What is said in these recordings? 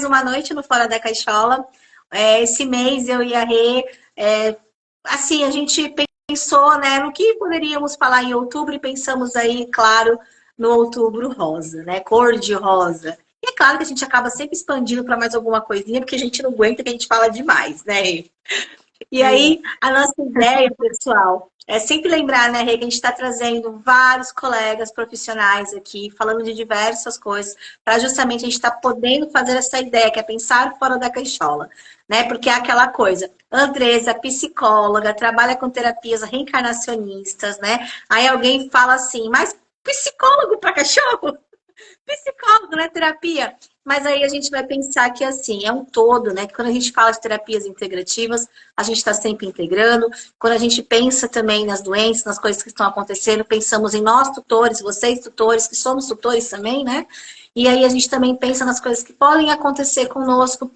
uma noite no Fora da Caixola. Esse mês eu e a Rê, assim, a gente pensou, né, no que poderíamos falar em outubro e pensamos aí, claro, no outubro rosa, né, cor de rosa. E é claro que a gente acaba sempre expandindo para mais alguma coisinha, porque a gente não aguenta que a gente fala demais, né, Rê? E aí, a nossa ideia, pessoal, é sempre lembrar, né, Rê, que a gente está trazendo vários colegas profissionais aqui, falando de diversas coisas, para justamente a gente estar podendo fazer essa ideia, que é pensar fora da caixola, né? Porque é aquela coisa, Andresa, psicóloga, trabalha com terapias reencarnacionistas, né? Aí alguém fala assim, mas psicólogo para cachorro? Psicólogo, né? Terapia. Mas aí a gente vai pensar que, assim, é um todo, né? Que quando a gente fala de terapias integrativas, a gente está sempre integrando. Quando a gente pensa também nas doenças, nas coisas que estão acontecendo, pensamos em nós, tutores, vocês, tutores, que somos tutores também, né? E aí a gente também pensa nas coisas que podem acontecer conosco,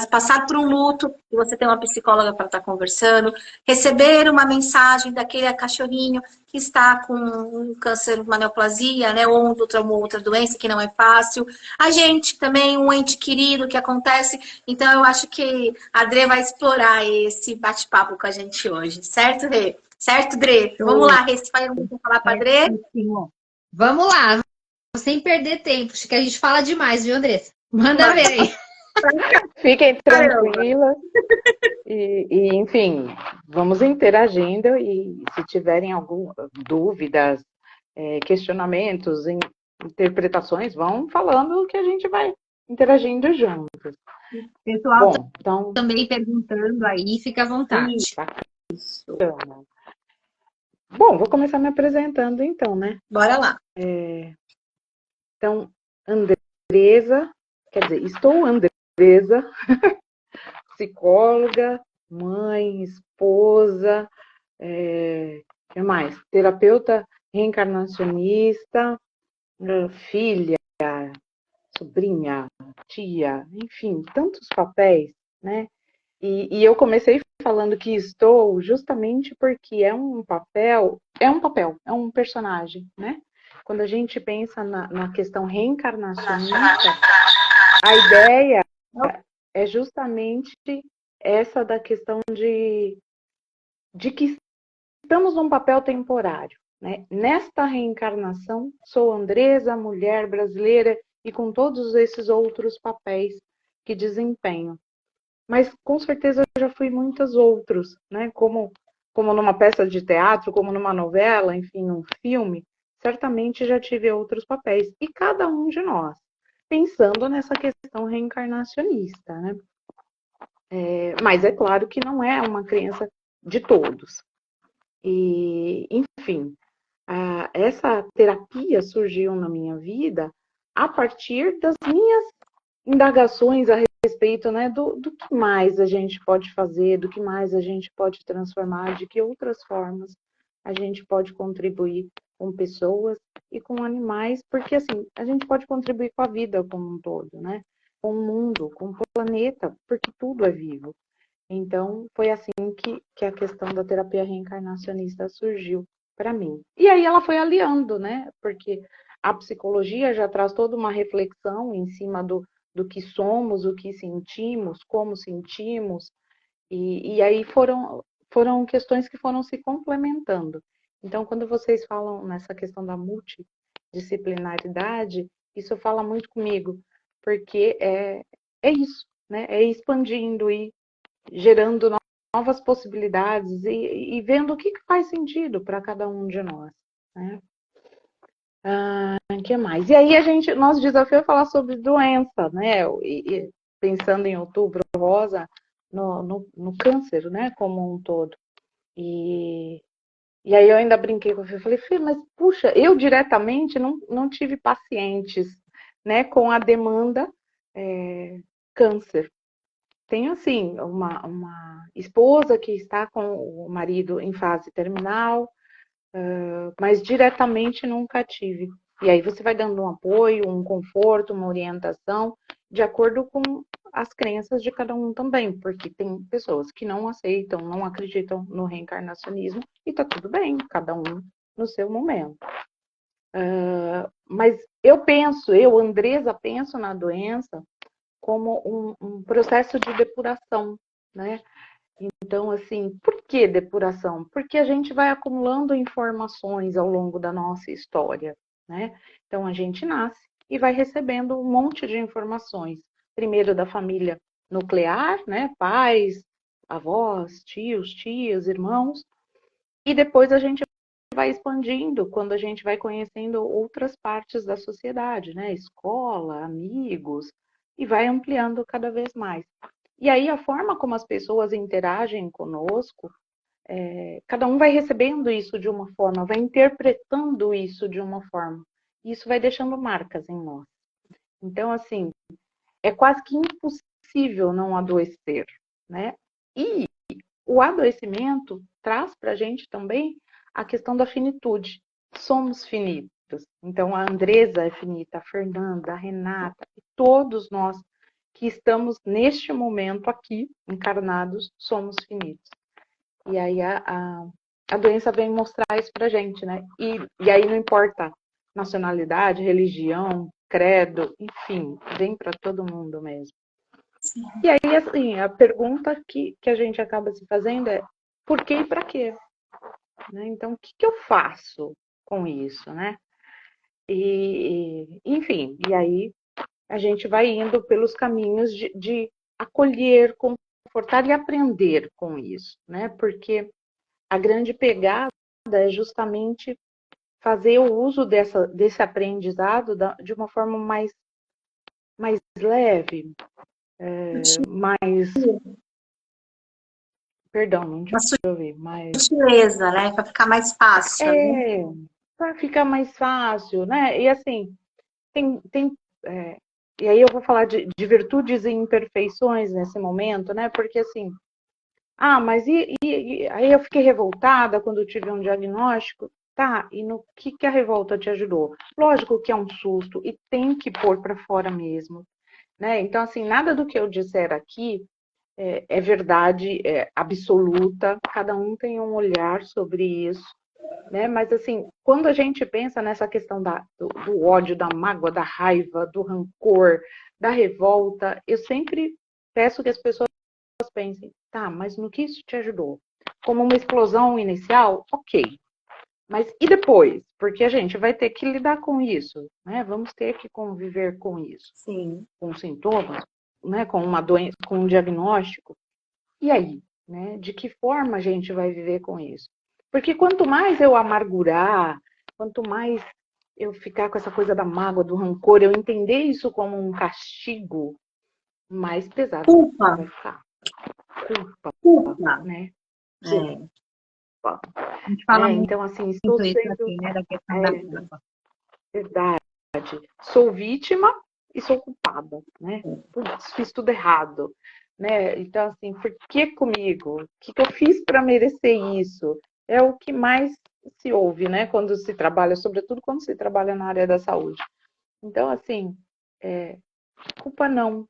passar por um luto, e você tem uma psicóloga para estar conversando, receber uma mensagem daquele cachorrinho que está com um câncer, uma neoplasia, né, ou uma outra doença que não é fácil. A gente também, um ente querido que acontece. Então, eu acho que a Dre vai explorar esse bate-papo com a gente hoje. Certo, Rê? Certo, Dre? Vamos Show. lá, Rê, você vai falar para a Dre? Certíssimo. Vamos lá, sem perder tempo. Acho que a gente fala demais, viu, Andressa? Manda ver aí. Fiquem Caramba. tranquilas enfim, vamos interagindo e se tiverem algumas dúvidas, questionamentos, interpretações, vão falando que a gente vai interagindo juntos. Pessoal Bom, então, também perguntando aí, fica à vontade. bacana. Bom, vou começar me apresentando então, né? Bora lá. Então, Andresa, quer dizer, estou Andresa, psicóloga, mãe, esposa, que mais? Terapeuta reencarnacionista, filha, sobrinha, tia, enfim, tantos papéis, né? E eu comecei falando que estou justamente porque é um personagem, né? Quando a gente pensa na questão reencarnacionista, a ideia é justamente essa da questão de que estamos num papel temporário, né? Nesta reencarnação, sou Andresa, mulher brasileira, e com todos esses outros papéis que desempenho. Mas com certeza eu já fui muitos outros, né? Como numa peça de teatro, como numa novela, enfim, num filme, certamente já tive outros papéis. E cada um de nós, pensando nessa questão reencarnacionista, né? Mas é claro que não é uma crença de todos. E, enfim, essa terapia surgiu na minha vida a partir das minhas indagações a respeito, né, do que mais a gente pode fazer, do que mais a gente pode transformar, de que outras formas a gente pode contribuir com pessoas e com animais, porque assim, a gente pode contribuir com a vida como um todo, né? Com o mundo, com o planeta, porque tudo é vivo. Então, foi assim que a questão da terapia reencarnacionista surgiu para mim. E aí ela foi aliando, né? Porque a psicologia já traz toda uma reflexão em cima do que somos, o que sentimos, como sentimos, e aí foram questões que foram se complementando. Então, quando vocês falam nessa questão da multidisciplinaridade, isso fala muito comigo, porque é isso, né? É expandindo e gerando novas possibilidades e vendo o que faz sentido para cada um de nós, né? O que mais? E aí nosso desafio é falar sobre doença, né? E pensando em outubro rosa, no câncer, né? Como um todo. E aí eu ainda brinquei com a Fê, eu falei, Fê, mas puxa, eu diretamente não tive pacientes, né? Com a demanda câncer. Tenho, assim, uma esposa que está com o marido em fase terminal, mas diretamente nunca tive. E aí você vai dando um apoio, um conforto, uma orientação, de acordo com as crenças de cada um também, porque tem pessoas que não aceitam, não acreditam no reencarnacionismo, e tá tudo bem, cada um no seu momento. Mas eu, Andresa, penso na doença como um processo de depuração, né? Então, assim, por que depuração? Porque a gente vai acumulando informações ao longo da nossa história, né? Então, a gente nasce e vai recebendo um monte de informações. Primeiro da família nuclear, né? Pais, avós, tios, tias, irmãos. E depois a gente vai expandindo quando a gente vai conhecendo outras partes da sociedade, né? Escola, amigos, e vai ampliando cada vez mais. E aí a forma como as pessoas interagem conosco, cada um vai recebendo isso de uma forma, vai interpretando isso de uma forma. E isso vai deixando marcas em nós. Então, assim, é quase que impossível não adoecer, né? E o adoecimento traz para a gente também a questão da finitude. Somos finitos. Então, a Andresa é finita, a Fernanda, a Renata, e todos nós que estamos neste momento aqui, encarnados, somos finitos. E aí a doença vem mostrar isso pra gente, né? E aí não importa nacionalidade, religião, credo, enfim, vem para todo mundo mesmo. Sim. E aí, assim, a pergunta que a gente acaba se fazendo é por que e para quê? Né? Então, o que eu faço com isso, né? Enfim, e aí a gente vai indo pelos caminhos de acolher, confortar e aprender com isso, né? Porque a grande pegada é justamente fazer o uso desse aprendizado de uma forma mais leve, mais... Perdão, não te ouvi, mais... Sutileza, né? Para ficar mais fácil, né? Para ficar mais fácil, né? E assim, e aí eu vou falar de virtudes e imperfeições nesse momento, né? Porque assim, mas aí eu fiquei revoltada quando eu tive um diagnóstico. Tá, e no que a revolta te ajudou? Lógico que é um susto e tem que pôr para fora mesmo, né? Então, assim, nada do que eu disser aqui é verdade absoluta, cada um tem um olhar sobre isso, né? Mas, assim, quando a gente pensa nessa questão do ódio, da mágoa, da raiva, do rancor, da revolta, eu sempre peço que as pessoas pensem, tá, mas no que isso te ajudou? Como uma explosão inicial? Ok. Mas e depois? Porque a gente vai ter que lidar com isso, né? Vamos ter que conviver com isso. Sim. Com sintomas, né? Com uma doença, com um diagnóstico. E aí, né? De que forma a gente vai viver com isso? Porque quanto mais eu amargurar, quanto mais eu ficar com essa coisa da mágoa, do rancor, eu entender isso como um castigo, mais pesado Culpa. vai ficar. Culpa. Né? A gente fala muito Então, assim, estou isso sendo... aqui, né? Da questão da culpa. Verdade. Sou vítima e sou culpada, né? Putz, fiz tudo errado, né? Então, assim, por que comigo? O que eu fiz para merecer isso? É o que mais se ouve, né? Quando se trabalha, sobretudo quando se trabalha na área da saúde. Então, assim, culpa não,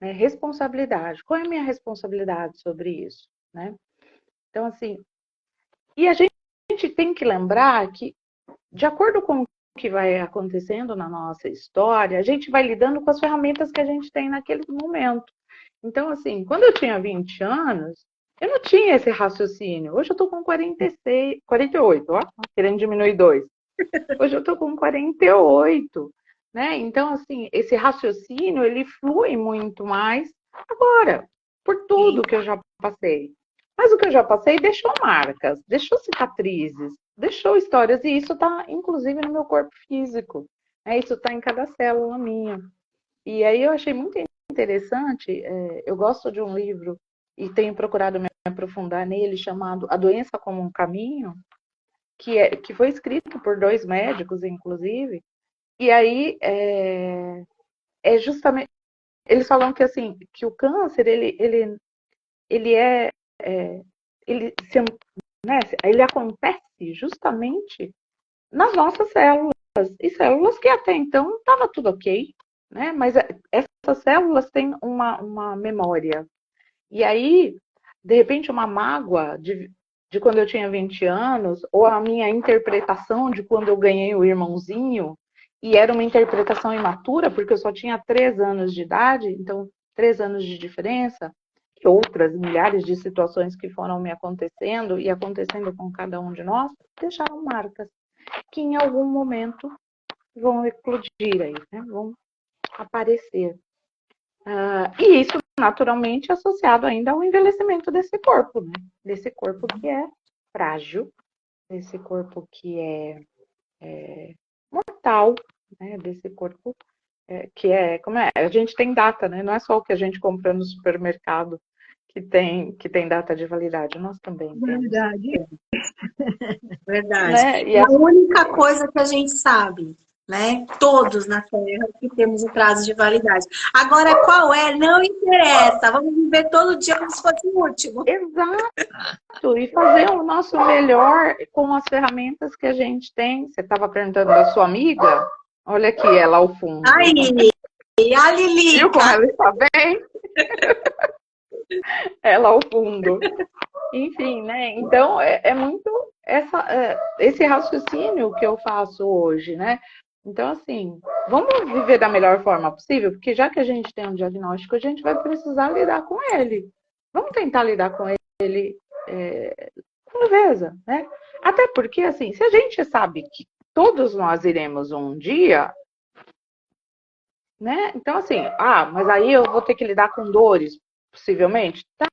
né? Responsabilidade. Qual é a minha responsabilidade sobre isso, né? Então, assim, e a gente tem que lembrar que, de acordo com o que vai acontecendo na nossa história, a gente vai lidando com as ferramentas que a gente tem naquele momento. Então, assim, quando eu tinha 20 anos, eu não tinha esse raciocínio. Hoje eu estou com 46, 48, ó, querendo diminuir 2. Hoje eu estou com 48, né? Então, assim, esse raciocínio, ele flui muito mais agora, por tudo que eu já passei. Mas o que eu já passei deixou marcas, deixou cicatrizes, deixou histórias, e isso está, inclusive, no meu corpo físico. Isso está em cada célula minha. E aí eu achei muito interessante, eu gosto de um livro, e tenho procurado me aprofundar nele, chamado A Doença como um Caminho, que foi escrito por 2 médicos, inclusive, e aí justamente, eles falam que, assim, que o câncer, ele acontece justamente nas nossas células, e células que até então estava tudo ok, né? Mas essas células têm uma memória. E aí, de repente, uma mágoa de quando eu tinha 20 anos, ou a minha interpretação de quando eu ganhei o irmãozinho, e era uma interpretação imatura, porque eu só tinha 3 anos de idade, então 3 anos de diferença, e outras milhares de situações que foram me acontecendo e acontecendo com cada um de nós, deixaram marcas que em algum momento vão eclodir aí, né? Vão aparecer. E isso, naturalmente, associado ainda ao envelhecimento desse corpo, né? Desse corpo que é frágil, desse corpo que é mortal, né? Desse corpo que como é? A gente tem data, né? Não é só o que a gente compra no supermercado que tem data de validade, nós também temos. Verdade. Verdade. Né? É a única coisa que a gente sabe, né? Todos na Terra que temos um prazo de validade. Agora, qual é? Não interessa. Vamos viver todo dia como se fosse o último. Exato. E fazer o nosso melhor com as ferramentas que a gente tem. Você estava perguntando da sua amiga? Olha aqui ela ao fundo. Aí, a Lili. Viu como ela está bem? Ela ao fundo. Enfim, né? Então, é muito esse raciocínio que eu faço hoje, né? Então, assim, vamos viver da melhor forma possível, porque já que a gente tem um diagnóstico, a gente vai precisar lidar com ele. Vamos tentar lidar com ele com leveza, né? Até porque, assim, se a gente sabe que todos nós iremos um dia, né? Então, assim, mas aí eu vou ter que lidar com dores, possivelmente. Tá,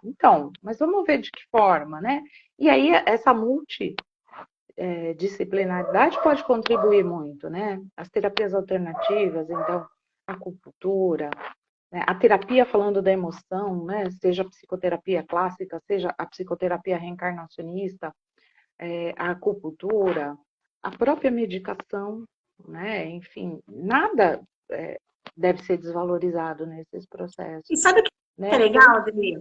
então, mas vamos ver de que forma, né? E aí, essa multidisciplinaridade pode contribuir muito, né? As terapias alternativas, então, a acupuntura, né? A terapia falando da emoção, né? Seja a psicoterapia clássica, seja a psicoterapia reencarnacionista, a acupuntura, a própria medicação, né? Enfim, nada deve ser desvalorizado nesses processos. E sabe o que né? é legal, Adri?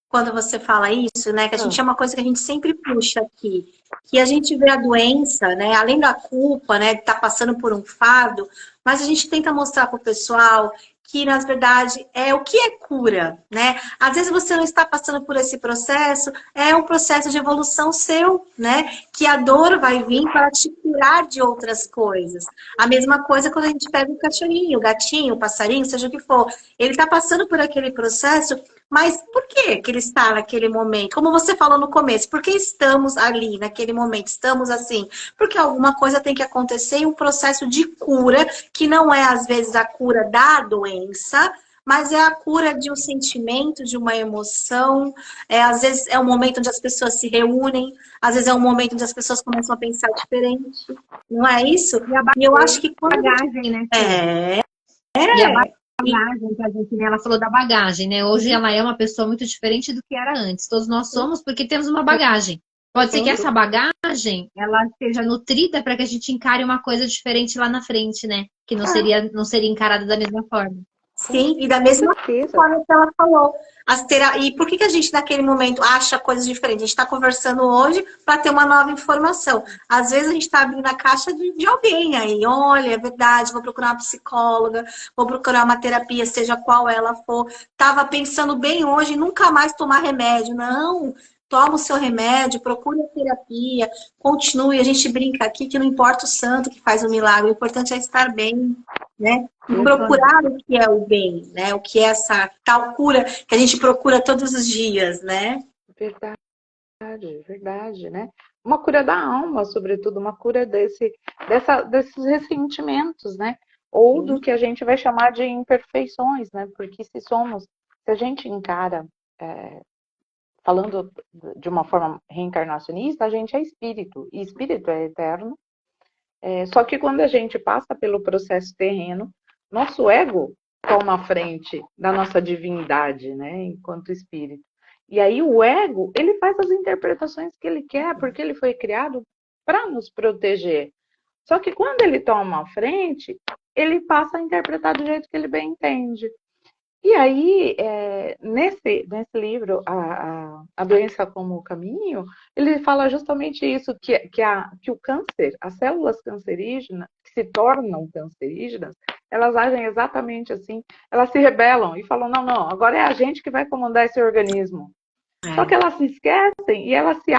Quando você fala isso, né? Que a gente é uma coisa que a gente sempre puxa aqui. Que a gente vê a doença, né? Além da culpa, né? De estar passando por um fardo, mas a gente tenta mostrar para o pessoal que, na verdade, o que é cura, né? Às vezes você não está passando por esse processo, é um processo de evolução seu, né? Que a dor vai vir para te curar de outras coisas. A mesma coisa quando a gente pega o cachorrinho, o gatinho, o passarinho, seja o que for. Ele está passando por aquele processo, mas por que ele está naquele momento? Como você falou no começo, por que estamos ali naquele momento? Estamos assim? Porque alguma coisa tem que acontecer em um processo de cura, que não é às vezes a cura da doença, mas é a cura de um sentimento, de uma emoção. Às vezes é um momento onde as pessoas se reúnem, às vezes é um momento onde as pessoas começam a pensar diferente. Não é isso? E eu acho que quando bagagem, né? E a bagagem que a gente, né? Ela falou da bagagem, né? Hoje ela é uma pessoa muito diferente do que era antes. Todos nós somos porque temos uma bagagem. Pode ser que essa bagagem ela seja nutrida para que a gente encare uma coisa diferente lá na frente, né? Que não seria encarada da mesma forma. Sim, e da mesma forma que ela falou. E por que a gente, naquele momento, acha coisas diferentes? A gente está conversando hoje para ter uma nova informação. Às vezes a gente está abrindo a caixa de alguém aí. Olha, é verdade, vou procurar uma psicóloga, vou procurar uma terapia, seja qual ela for. Estava pensando bem hoje em nunca mais tomar remédio. Não, toma o seu remédio, procure a terapia, continue. A gente brinca aqui que não importa o santo que faz o milagre, o importante é estar bem, né? E procurar o que é o bem, né? O que é essa tal cura que a gente procura todos os dias, né? Verdade, né? Uma cura da alma, sobretudo, uma cura desses ressentimentos, né? Ou do que a gente vai chamar de imperfeições, né? Porque se a gente encara, falando de uma forma reencarnacionista, a gente é espírito, e espírito é eterno. Só que quando a gente passa pelo processo terreno, nosso ego toma a frente da nossa divindade, né, enquanto espírito. E aí o ego, ele faz as interpretações que ele quer, porque ele foi criado para nos proteger. Só que quando ele toma a frente, ele passa a interpretar do jeito que ele bem entende. E aí, nesse livro, a Doença como o Caminho, ele fala justamente isso, que o câncer, as células cancerígenas, que se tornam cancerígenas, elas agem exatamente assim, elas se rebelam e falam, não, agora é a gente que vai comandar esse organismo. Só que elas se esquecem e elas se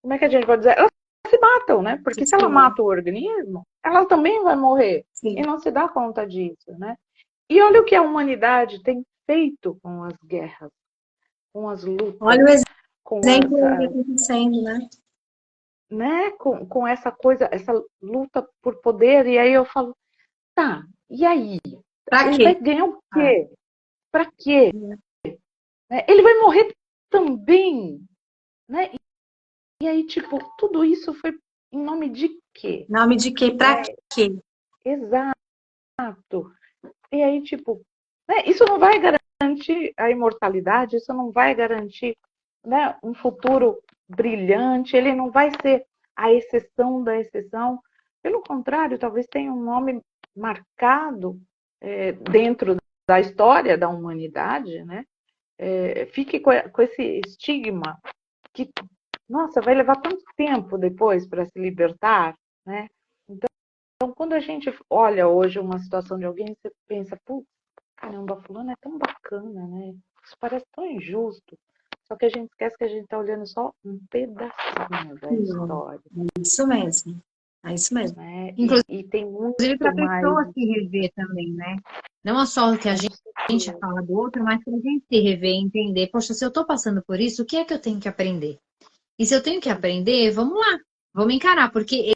como é que a gente pode dizer? Elas se matam, né? Porque se ela mata o organismo, ela também vai morrer. Sim. E não se dá conta disso, né? E olha o que a humanidade tem feito com as guerras, com as lutas, Olha o com exemplo que essa, está acontecendo, né? né? Com essa coisa, essa luta por poder. E aí eu falo, tá, e aí? Pra Ele quê? vai ganhar o quê? Pra quê? Né? Ele vai morrer também, né? E aí, tipo, tudo isso foi em nome de quê? Nome de quê? Pra quê? Exato. E aí, tipo, né, isso não vai garantir a imortalidade, isso não vai garantir, né, um futuro brilhante, ele não vai ser a exceção da exceção. Pelo contrário, talvez tenha um nome marcado dentro da história da humanidade, né? Fique com esse estigma que, nossa, vai levar tanto tempo depois para se libertar, né? Então, quando a gente olha hoje uma situação de alguém, você pensa, putz, caramba, fulano é tão bacana, né? Isso parece tão injusto. Só que a gente esquece que a gente está olhando só um pedacinho da história. É isso mesmo. É isso mesmo. Né? Inclusive, E tem para muito a mais. pessoa se rever também, né? Não é só o que a gente fala do outro, mas para a gente se rever e entender, poxa, se eu estou passando por isso, o que é que eu tenho que aprender? E se eu tenho que aprender, vamos lá, vamos encarar, porque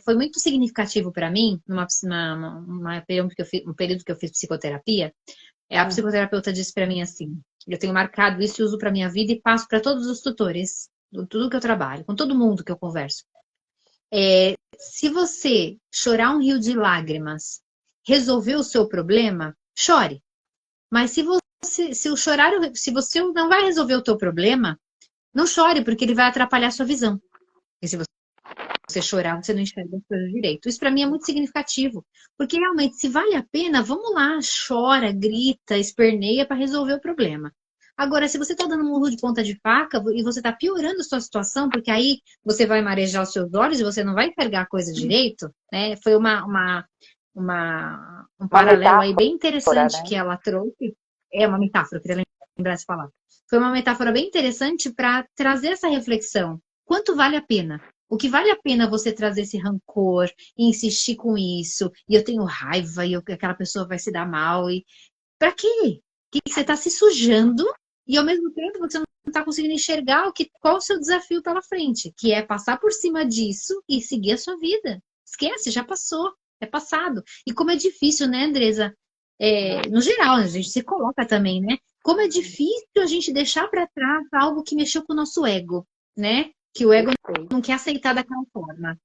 foi muito significativo para mim, um período que eu fiz psicoterapia, a psicoterapeuta disse para mim assim, eu tenho marcado isso e uso para minha vida e passo para todos os tutores, tudo que eu trabalho, com todo mundo que eu converso. Se você chorar um rio de lágrimas, resolver o seu problema, chore. Mas se você não vai resolver o teu problema, não chore, porque ele vai atrapalhar a sua visão. E se você chorar, você não enxerga as coisas direito. Isso para mim é muito significativo. Porque realmente, se vale a pena, vamos lá, chora, grita, esperneia para resolver o problema. Agora, se você está dando um murro de ponta de faca e você está piorando a sua situação, porque aí você vai marejar os seus olhos e você não vai enxergar a coisa direito, né? Foi um paralelo aí bem interessante, né? que ela trouxe. É uma metáfora, eu queria lembrar essa palavra. Foi uma metáfora bem interessante para trazer essa reflexão. Quanto vale a pena? O que vale a pena você trazer esse rancor e insistir com isso? E eu tenho raiva e aquela pessoa vai se dar mal. E para quê? Que você está se sujando e ao mesmo tempo você não está conseguindo enxergar qual o seu desafio pela frente, que é passar por cima disso e seguir a sua vida. Esquece, já passou, é passado. E como é difícil, né, Andresa? No geral, a gente se coloca também, né? Como é difícil a gente deixar para trás algo que mexeu com o nosso ego, né? Que o ego não quer aceitar daquela forma.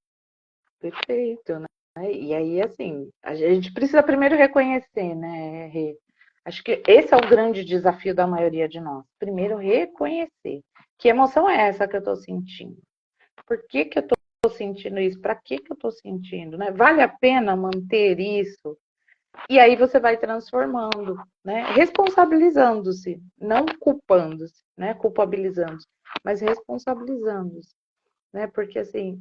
Perfeito, né? E aí, assim, a gente precisa primeiro reconhecer, né, Rê? Acho que esse é o grande desafio da maioria de nós. Primeiro, reconhecer. Que emoção é essa que eu estou sentindo? Por que eu estou sentindo isso? Para que eu estou sentindo? Né? Vale a pena manter isso? E aí você vai transformando, né? Responsabilizando-se, não culpando-se, né? Culpabilizando-se, mas responsabilizando-se, né? Porque assim,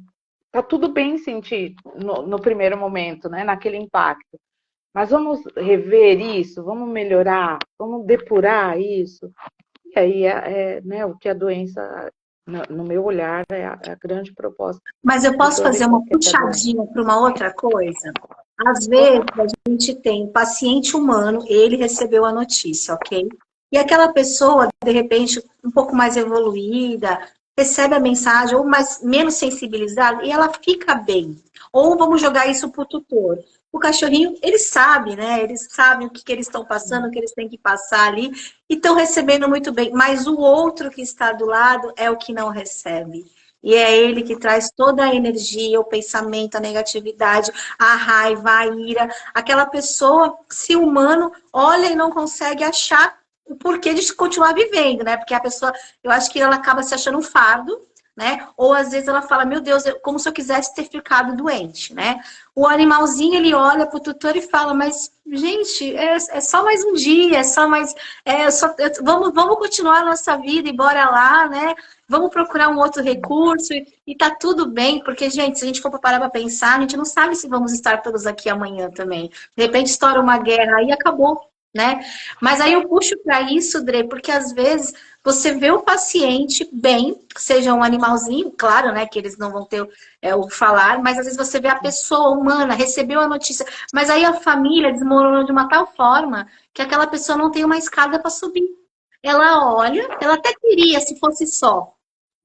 tá tudo bem sentir no primeiro momento, né? Naquele impacto. Mas vamos rever isso, vamos melhorar, vamos depurar isso. E aí né, o que a doença, no meu olhar, é a grande proposta. Mas eu posso fazer uma puxadinha para uma outra coisa? Às vezes, a gente tem um paciente humano, ele recebeu a notícia, ok? E aquela pessoa, de repente, um pouco mais evoluída, recebe a mensagem, ou menos sensibilizada, e ela fica bem. Ou vamos jogar isso para o tutor. O cachorrinho, ele sabe, né? Eles sabem o que eles estão passando, o que eles têm que passar ali, e estão recebendo muito bem. Mas o outro que está do lado é o que não recebe. E é ele que traz toda a energia, o pensamento, a negatividade, a raiva, a ira. Aquela pessoa, se humano, olha e não consegue achar o porquê de continuar vivendo, né? Porque a pessoa, eu acho que ela acaba se achando um fardo, né? Ou às vezes ela fala, meu Deus, como se eu quisesse ter ficado doente, né? O animalzinho, ele olha pro tutor e fala, mas, gente, é só mais um dia, é só mais... vamos continuar a nossa vida e bora lá, né? Vamos procurar um outro recurso e tá tudo bem, porque, gente, se a gente for parar para pensar, a gente não sabe se vamos estar todos aqui amanhã também. De repente estoura uma guerra e acabou. né? Mas aí eu puxo para isso, Dre, porque às vezes você vê o paciente bem, seja um animalzinho, claro, né, que eles não vão ter o falar, mas às vezes você vê a pessoa humana, recebeu a notícia, mas aí a família desmoronou de uma tal forma que aquela pessoa não tem uma escada para subir. Ela olha, ela até queria se fosse só,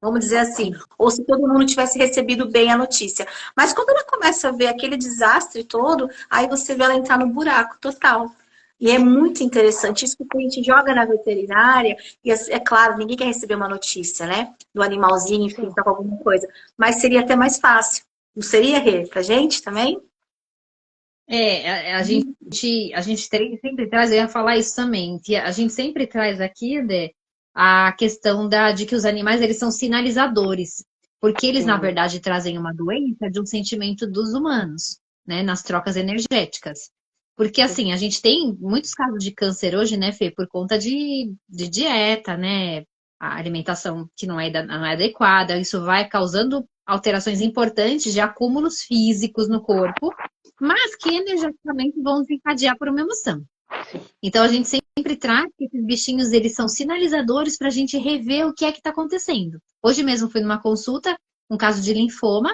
vamos dizer assim, ou se todo mundo tivesse recebido bem a notícia. Mas quando ela começa a ver aquele desastre todo, aí você vê ela entrar no buraco total. E é muito interessante isso que a gente joga na veterinária, e é claro, ninguém quer receber uma notícia, né? Do animalzinho, enfim, tá com alguma coisa. Mas seria até mais fácil. Não seria, Rê, pra gente também? A gente sempre traz, eu ia falar isso também, que a gente sempre traz aqui, né, a questão de que os animais, eles são sinalizadores, porque eles, na verdade, trazem uma doença de um sentimento dos humanos, né, nas trocas energéticas. Porque, assim, a gente tem muitos casos de câncer hoje, né, Fê, por conta de dieta, né, a alimentação que não é adequada, isso vai causando alterações importantes de acúmulos físicos no corpo, mas que energeticamente vão desencadear por uma emoção. Então, a gente sempre traz que esses bichinhos, eles são sinalizadores para a gente rever o que é que está acontecendo. Hoje mesmo fui numa consulta, um caso de linfoma,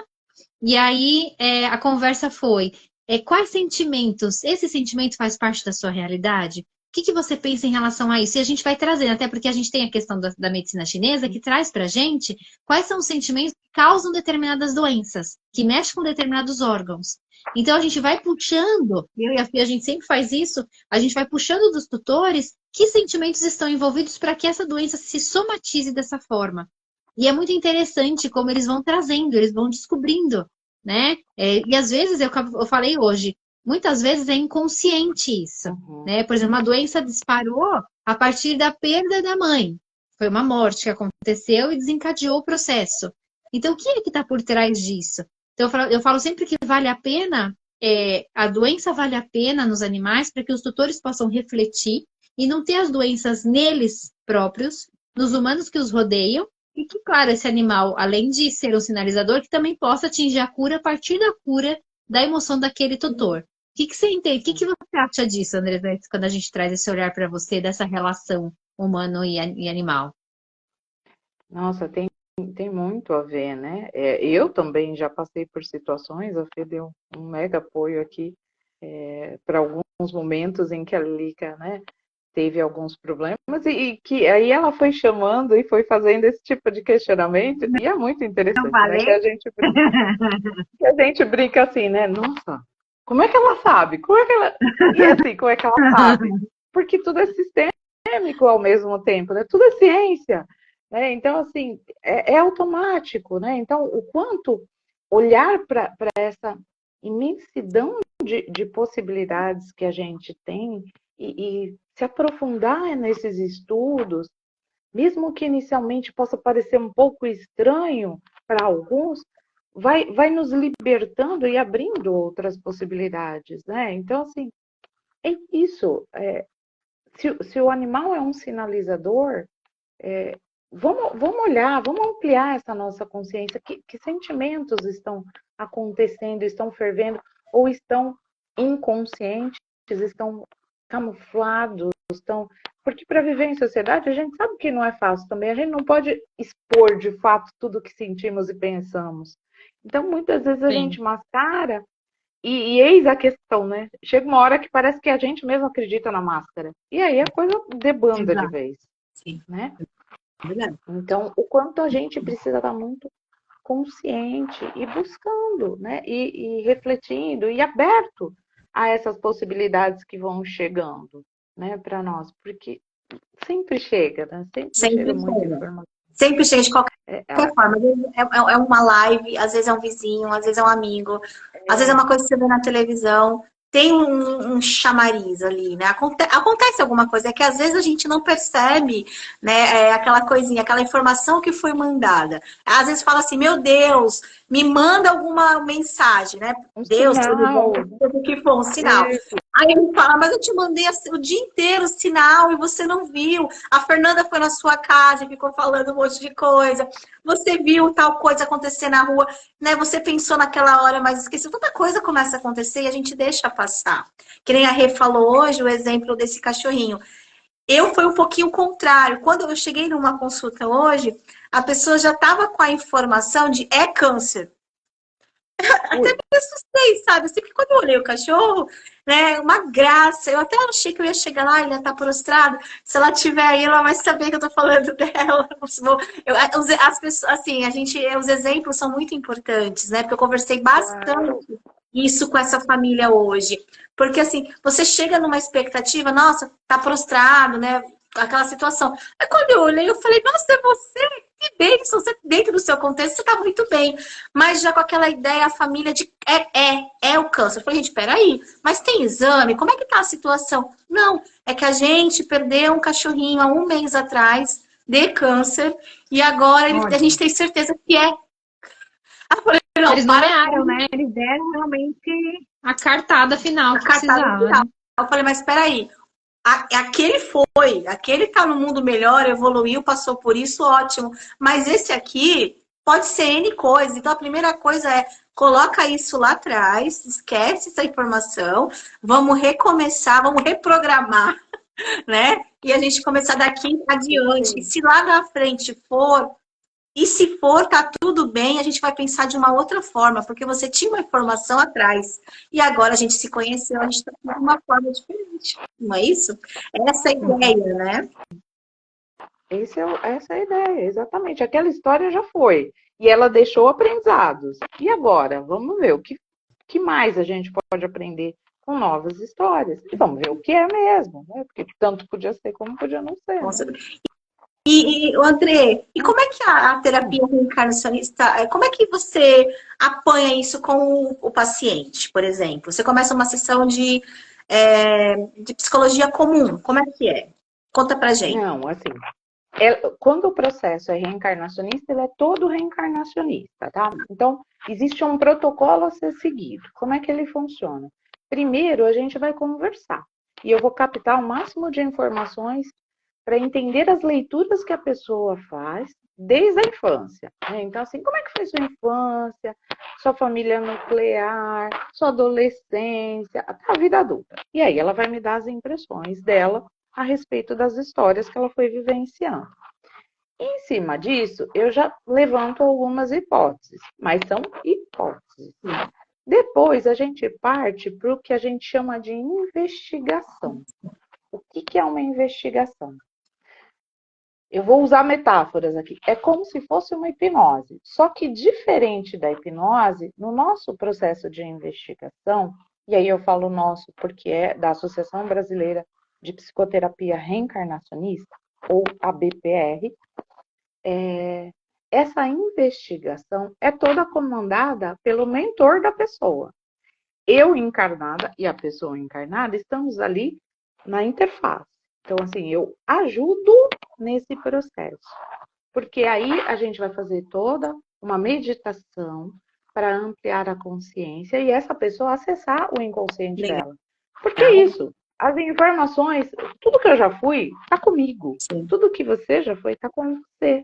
e aí a conversa foi, quais sentimentos, esse sentimento faz parte da sua realidade? O que você pensa em relação a isso? E a gente vai trazendo, até porque a gente tem a questão da medicina chinesa, que traz para a gente quais são os sentimentos que causam determinadas doenças, que mexem com determinados órgãos. Então, a gente vai puxando, eu e a Fia, a gente sempre faz isso, a gente vai puxando dos tutores que sentimentos estão envolvidos para que essa doença se somatize dessa forma. E é muito interessante como eles vão trazendo, eles vão descobrindo, né? E às vezes, eu falei hoje, muitas vezes é inconsciente isso, né? Por exemplo, uma doença disparou a partir da perda da mãe. Foi uma morte que aconteceu e desencadeou o processo. Então, o que é que está por trás disso? Então, eu falo sempre que vale a pena, a doença vale a pena nos animais para que os tutores possam refletir e não ter as doenças neles próprios, nos humanos que os rodeiam, e que, claro, esse animal, além de ser um sinalizador, que também possa atingir a cura a partir da cura da emoção daquele tutor. O que você entende? O que você acha disso, André, quando a gente traz esse olhar para você dessa relação humano e animal? Nossa, tem muito a ver, né? Eu também já passei por situações, a Fê deu um mega apoio aqui para alguns momentos em que a Lilica, né, teve alguns problemas e que aí ela foi chamando e foi fazendo esse tipo de questionamento e é muito interessante, né? Que a gente brinca assim, né? Nossa, como é que ela sabe? Como é que ela... E assim, como é que ela sabe? Porque tudo é sistêmico ao mesmo tempo, né? Tudo é ciência. Então, assim, é automático, né? Então, o quanto olhar para essa imensidão de possibilidades que a gente tem e se aprofundar nesses estudos, mesmo que inicialmente possa parecer um pouco estranho para alguns, vai nos libertando e abrindo outras possibilidades, né? Então, assim, é isso. Se o animal é um sinalizador, vamos olhar, vamos ampliar essa nossa consciência. Que sentimentos estão acontecendo, estão fervendo, ou estão inconscientes, estão camuflados, estão... Porque para viver em sociedade, a gente sabe que não é fácil também. A gente não pode expor de fato tudo o que sentimos e pensamos. Então, muitas vezes a gente mascara e eis a questão, né? Chega uma hora que parece que a gente mesmo acredita na máscara. E aí a coisa debanda de vez. Sim. Né? Então, o quanto a gente precisa estar muito consciente e buscando, né? E refletindo e aberto a essas possibilidades que vão chegando, né, para nós, porque sempre chega, né? Sempre chega muita informação. Sempre chega de qualquer forma. Às vezes é uma live, às vezes é um vizinho, às vezes é um amigo, às vezes é uma coisa que você vê na televisão. Tem um chamariz ali, né? Acontece alguma coisa, é que às vezes a gente não percebe, né, aquela coisinha, aquela informação que foi mandada. Às vezes fala assim, meu Deus, me manda alguma mensagem, né? Deus, tudo bom, tudo que for, um sinal. Aí ele fala, mas eu te mandei o dia inteiro sinal e você não viu. A Fernanda foi na sua casa e ficou falando um monte de coisa. Você viu tal coisa acontecer na rua, né? Você pensou naquela hora, mas esqueceu. Tanta coisa começa a acontecer e a gente deixa passar. Que nem a Rê falou hoje, o exemplo desse cachorrinho. Eu fui um pouquinho contrário. Quando eu cheguei numa consulta hoje, a pessoa já estava com a informação de é câncer. Até me assustei, sabe? Assim, porque quando eu olhei o cachorro, né, uma graça. Eu até achei que eu ia chegar lá, ele ia estar prostrado. Se ela tiver aí, ela vai saber que eu tô falando dela. As pessoas, assim, os exemplos são muito importantes, né? Porque eu conversei bastante isso com essa família hoje. Porque, assim, você chega numa expectativa, nossa, tá prostrado, né? Aquela situação. Aí quando eu olhei, eu falei, nossa, é você? Que bênção, você, dentro do seu contexto, você tá muito bem. Mas já com aquela ideia, a família de é o câncer. Eu falei, gente, peraí, mas tem exame? Como é que tá a situação? Não, é que a gente perdeu um cachorrinho há um mês atrás de câncer e agora a gente tem certeza que é. Eu falei, não, eles nomearam, né? Eles deram realmente a cartada final que precisava. Final. Né? Eu falei, mas peraí, aquele tá no mundo melhor, evoluiu, passou por isso, ótimo. Mas esse aqui pode ser N coisa. Então a primeira coisa é coloca isso lá atrás, esquece essa informação, vamos recomeçar, vamos reprogramar, né? E a gente começar daqui adiante. E se lá na frente for, e se for, tá tudo bem, a gente vai pensar de uma outra forma, porque você tinha uma informação atrás. E agora a gente se conheceu, a gente está de uma forma diferente. Não é isso? Essa é a ideia, né? Essa é a ideia, exatamente. Aquela história já foi. E ela deixou aprendizados. E agora? Vamos ver o que mais a gente pode aprender com novas histórias. E vamos ver o que é mesmo, né? Porque tanto podia ser como podia não ser. Nossa. Né? E André, e como é que a terapia reencarnacionista, como é que você apanha isso com o paciente, por exemplo? Você começa uma sessão de psicologia comum, como é que é? Conta pra gente. Não, assim, quando o processo é reencarnacionista, ele é todo reencarnacionista, tá? Então, existe um protocolo a ser seguido. Como é que ele funciona? Primeiro, a gente vai conversar. E eu vou captar o máximo de informações para entender as leituras que a pessoa faz desde a infância. Né? Então, assim, como é que foi sua infância, sua família nuclear, sua adolescência, até a vida adulta. E aí ela vai me dar as impressões dela a respeito das histórias que ela foi vivenciando. Em cima disso, eu já levanto algumas hipóteses, mas são hipóteses. Depois, a gente parte para o que a gente chama de investigação. O que é uma investigação? Eu vou usar metáforas aqui. É como se fosse uma hipnose. Só que diferente da hipnose, no nosso processo de investigação, e aí eu falo nosso porque é da Associação Brasileira de Psicoterapia Reencarnacionista, ou ABPR, essa investigação é toda comandada pelo mentor da pessoa. Eu encarnada e a pessoa encarnada estamos ali na interface. Então, assim, eu ajudo nesse processo. Porque aí a gente vai fazer toda uma meditação para ampliar a consciência e essa pessoa acessar o inconsciente dela. Porque é isso. As informações, tudo que eu já fui, está comigo. Sim. Tudo que você já foi, está com você.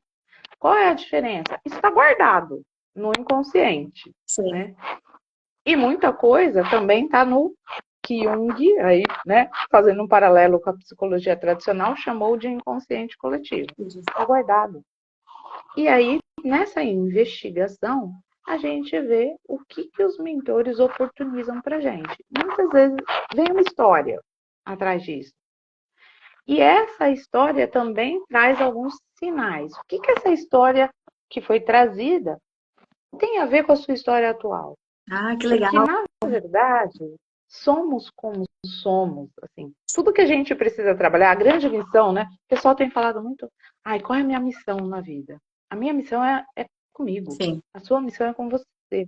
Qual é a diferença? Isso está guardado no inconsciente. Sim. Né? E muita coisa também está no que Jung, aí, né, fazendo um paralelo com a psicologia tradicional, chamou de inconsciente coletivo. Está guardado. E aí, nessa investigação, a gente vê o que os mentores oportunizam para a gente. Muitas vezes vem uma história atrás disso. E essa história também traz alguns sinais. O que essa história que foi trazida tem a ver com a sua história atual? Ah, que legal. Porque, na verdade, somos como somos, assim. Tudo que a gente precisa trabalhar, a grande missão, né? O pessoal tem falado muito, qual é a minha missão na vida? A minha missão é comigo. Sim. A sua missão é com você.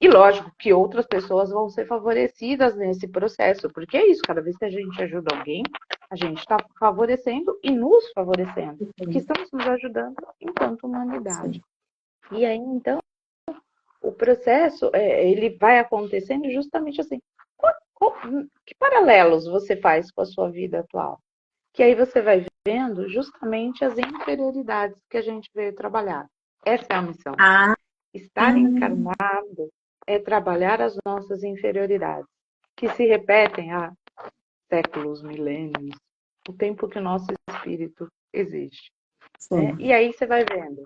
E lógico que outras pessoas vão ser favorecidas nesse processo, porque é isso, cada vez que a gente ajuda alguém, a gente está favorecendo e nos favorecendo, porque estamos nos ajudando enquanto humanidade. Sim. E aí, então, o processo, ele vai acontecendo justamente assim. Que paralelos você faz com a sua vida atual? Que aí você vai vendo justamente as inferioridades que a gente veio trabalhar. Essa é a missão. Ah, Estar encarnado é trabalhar as nossas inferioridades, que se repetem há séculos, milênios, o tempo que o nosso espírito existe. Né? E aí você vai vendo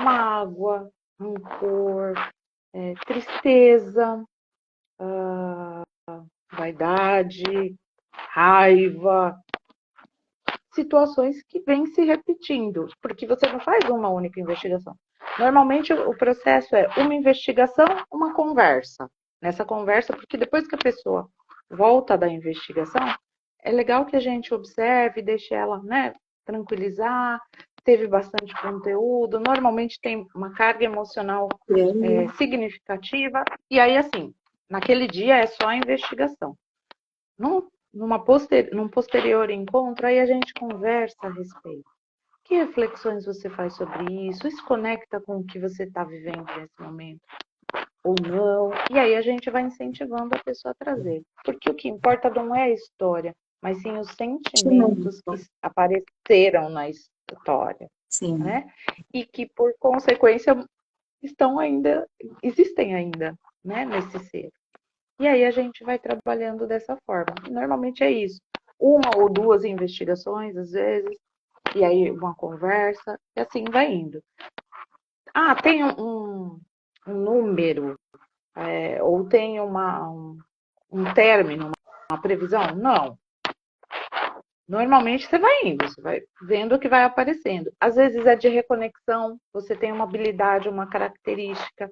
mágoa, rancor, tristeza, vaidade, raiva, situações que vêm se repetindo, porque você não faz uma única investigação. Normalmente o processo é uma investigação, uma conversa. Nessa conversa, porque depois que a pessoa volta da investigação, é legal que a gente observe, deixe ela, né, tranquilizar, teve bastante conteúdo, normalmente tem uma carga emocional significativa, e aí assim, naquele dia é só a investigação. Num posterior encontro, aí a gente conversa a respeito. Que reflexões você faz sobre isso? Isso conecta com o que você está vivendo nesse momento? Ou não? E aí a gente vai incentivando a pessoa a trazer. Porque o que importa não é a história, mas sim os sentimentos que apareceram na história. sim. Né? E que, por consequência, existem ainda, né, nesse ser. E aí a gente vai trabalhando dessa forma. Normalmente é isso. Uma ou duas investigações, às vezes, e aí uma conversa, e assim vai indo. Ah, tem um número, ou tem um término, uma previsão? Não. Normalmente você vai indo, você vai vendo o que vai aparecendo. Às vezes é de reconexão, você tem uma habilidade, uma característica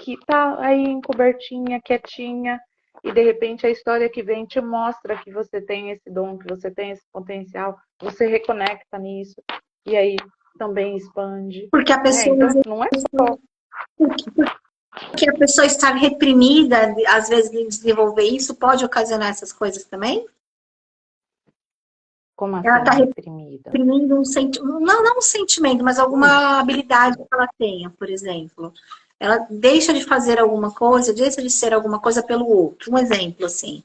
que tá aí encobertinha, quietinha, e de repente a história que vem te mostra que você tem esse dom, que você tem esse potencial, você reconecta nisso, e aí também expande. Porque a pessoa, Então, não é só... Porque a pessoa estar reprimida, às vezes, de desenvolver isso, pode ocasionar essas coisas também? Como assim, Ela está reprimida? reprimindo um sentimento, não um sentimento, mas alguma habilidade que ela tenha, por exemplo. Ela deixa de fazer alguma coisa, deixa de ser alguma coisa pelo outro. Um exemplo, assim.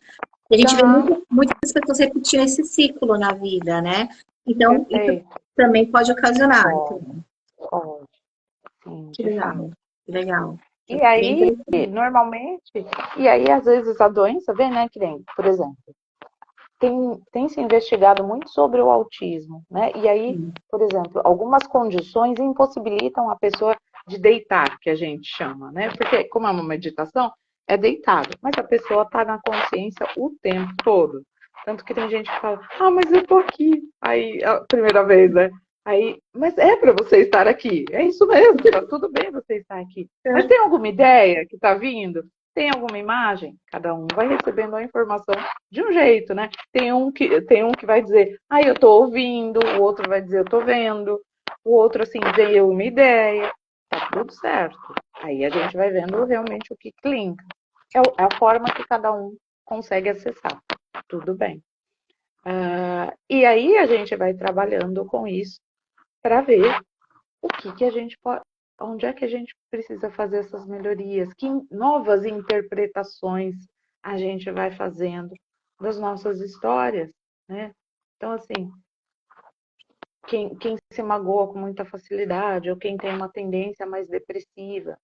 E a gente vê muitas pessoas repetindo esse ciclo na vida, né? Então, isso também pode ocasionar. Pode, sim, Que de legal, fato. que legal. E aí, normalmente, às vezes a doença vem, né, que nem, por exemplo, tem se investigado muito sobre o autismo, né? E aí, por exemplo, algumas condições impossibilitam a pessoa de deitar, que a gente chama, né? Porque, como é uma meditação, é deitado, mas a pessoa está na consciência o tempo todo. Tanto que tem gente que fala, mas eu tô aqui. Aí, a primeira vez, né? Aí, mas é para você estar aqui. É isso mesmo, tá tudo bem você estar aqui. Mas tem alguma ideia que está vindo? Tem alguma imagem? Cada um vai recebendo a informação de um jeito, né? Tem um que vai dizer, eu tô ouvindo, o outro vai dizer, eu tô vendo, o outro, assim, veio uma ideia, tá tudo certo. Aí a gente vai vendo realmente o que clinca. É a forma que cada um consegue acessar. Tudo bem. E aí a gente vai trabalhando com isso para ver o que a gente pode, onde é que a gente precisa fazer essas melhorias, que novas interpretações a gente vai fazendo das nossas histórias, né? Então, assim, quem se magoa com muita facilidade, ou quem tem uma tendência mais depressiva.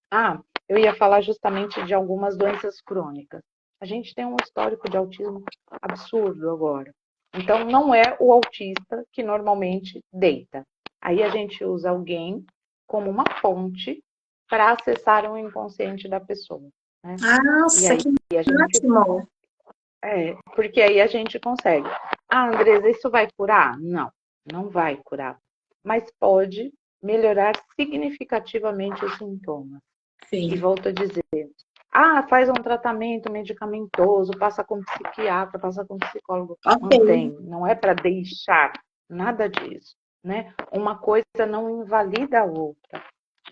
Eu ia falar justamente de algumas doenças crônicas. A gente tem um histórico de autismo absurdo agora. Então, não é o autista que normalmente deita. Aí a gente usa alguém como uma fonte para acessar o inconsciente da pessoa. Né? Nossa, que ótimo! Porque aí a gente consegue. Andresa, isso vai curar? Não, não vai curar. Mas pode melhorar significativamente os sintomas. Sim. E volto a dizer, faz um tratamento medicamentoso, passa com psiquiatra, passa com psicólogo. Mantém, não é para deixar nada disso. Né? Uma coisa não invalida a outra.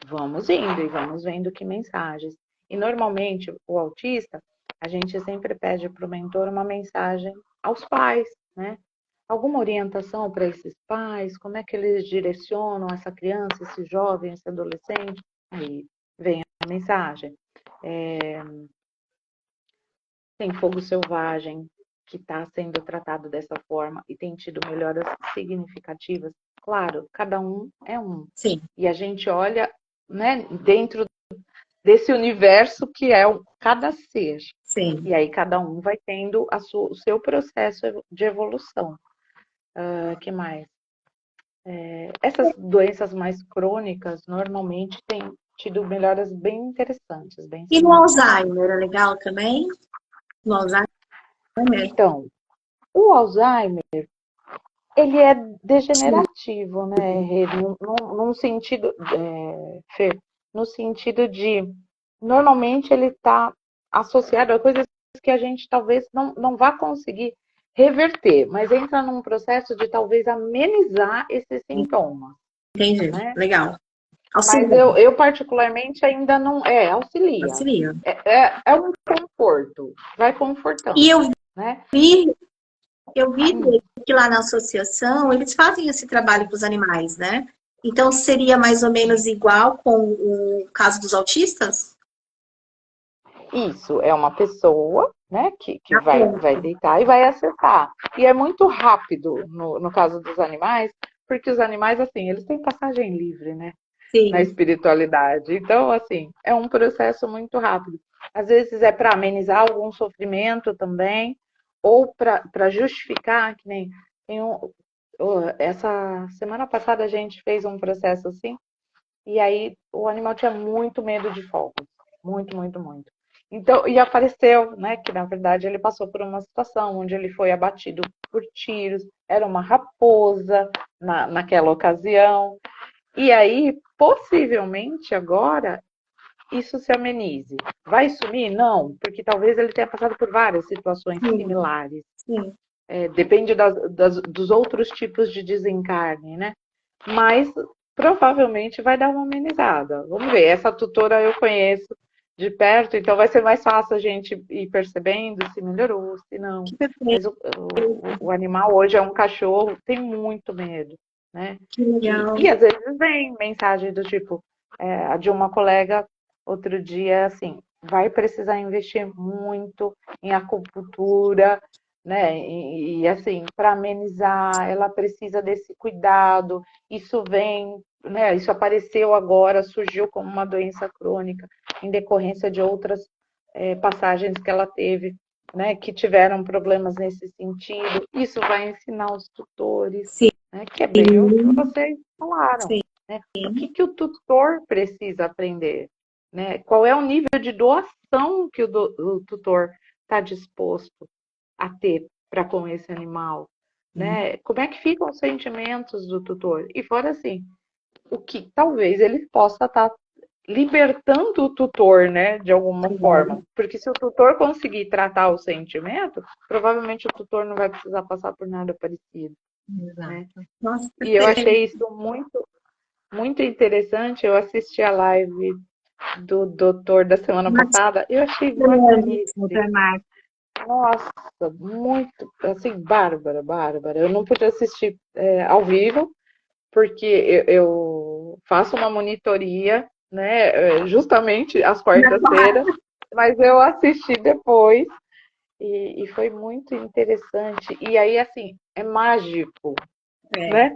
Vamos indo e vamos vendo que mensagens. E normalmente o autista, a gente sempre pede para o mentor uma mensagem aos pais, né? Alguma orientação para esses pais, como é que eles direcionam essa criança, esse jovem, esse adolescente. Aí vem a mensagem. tem fogo selvagem, que está sendo tratado dessa forma e tem tido melhoras significativas. Claro, cada um é um. Sim. E a gente olha, né, dentro desse universo que é cada ser. Sim. E aí cada um vai tendo o seu processo de evolução. Que mais? Essas doenças mais crônicas normalmente têm tido melhoras bem interessantes. Bem E no Alzheimer é legal também? No Alzheimer? Então, o Alzheimer, ele é degenerativo, né, num sentido, Fê, no sentido de, normalmente ele está associado a coisas que a gente talvez não vá conseguir reverter, mas entra num processo de talvez amenizar esses sintomas. Entendi, Né? legal. Auxilia. Mas eu particularmente ainda não... auxilia. Auxilia. É um conforto, vai confortando. E eu né? vi que lá na associação eles fazem esse trabalho com os animais, né? Então seria mais ou menos igual com o caso dos autistas? Isso, é uma pessoa, né, que vai deitar e vai acessar. E é muito rápido no caso dos animais, porque os animais, assim, eles têm passagem livre, né? Sim. Na espiritualidade. Então, assim, é um processo muito rápido. Às vezes é para amenizar algum sofrimento também, ou para justificar, que nem essa semana passada a gente fez um processo assim, e aí o animal tinha muito medo de fogos. Muito, muito, muito. Então, e apareceu, né, que na verdade ele passou por uma situação onde ele foi abatido por tiros, era uma raposa naquela ocasião. E aí, possivelmente agora, isso se amenize. Vai sumir? Não, porque talvez ele tenha passado por várias situações similares. Sim. Depende dos outros tipos de desencarne, né? Mas provavelmente vai dar uma amenizada. Vamos ver, essa tutora eu conheço de perto, então vai ser mais fácil a gente ir percebendo se melhorou, se não. Mas o animal hoje é um cachorro, tem muito medo. Né? Que legal. E às vezes vem mensagem do tipo, a de uma colega outro dia, assim, vai precisar investir muito em acupuntura, né? E assim, para amenizar, ela precisa desse cuidado. Isso vem, né? Isso apareceu agora, surgiu como uma doença crônica em decorrência de outras passagens que ela teve, né? Que tiveram problemas nesse sentido. Isso vai ensinar os tutores. Sim. Né, que é bem o que vocês falaram. Sim. Né? O que o tutor precisa aprender? Né? Qual é o nível de doação que o tutor está disposto a ter para com esse animal? Né? Como é que ficam os sentimentos do tutor? E fora assim, o que talvez ele possa estar libertando o tutor, né, de alguma forma. Porque se o tutor conseguir tratar o sentimento, provavelmente o tutor não vai precisar passar por nada parecido. Né? Nossa, e eu achei isso muito, muito interessante. Eu assisti a live do doutor da semana passada. Eu achei magnífico. Nossa, muito, assim, bárbara. Eu não pude assistir ao vivo, porque eu faço uma monitoria, né, justamente às quartas-feiras, mas eu assisti depois. E foi muito interessante. E aí, assim, é mágico, né?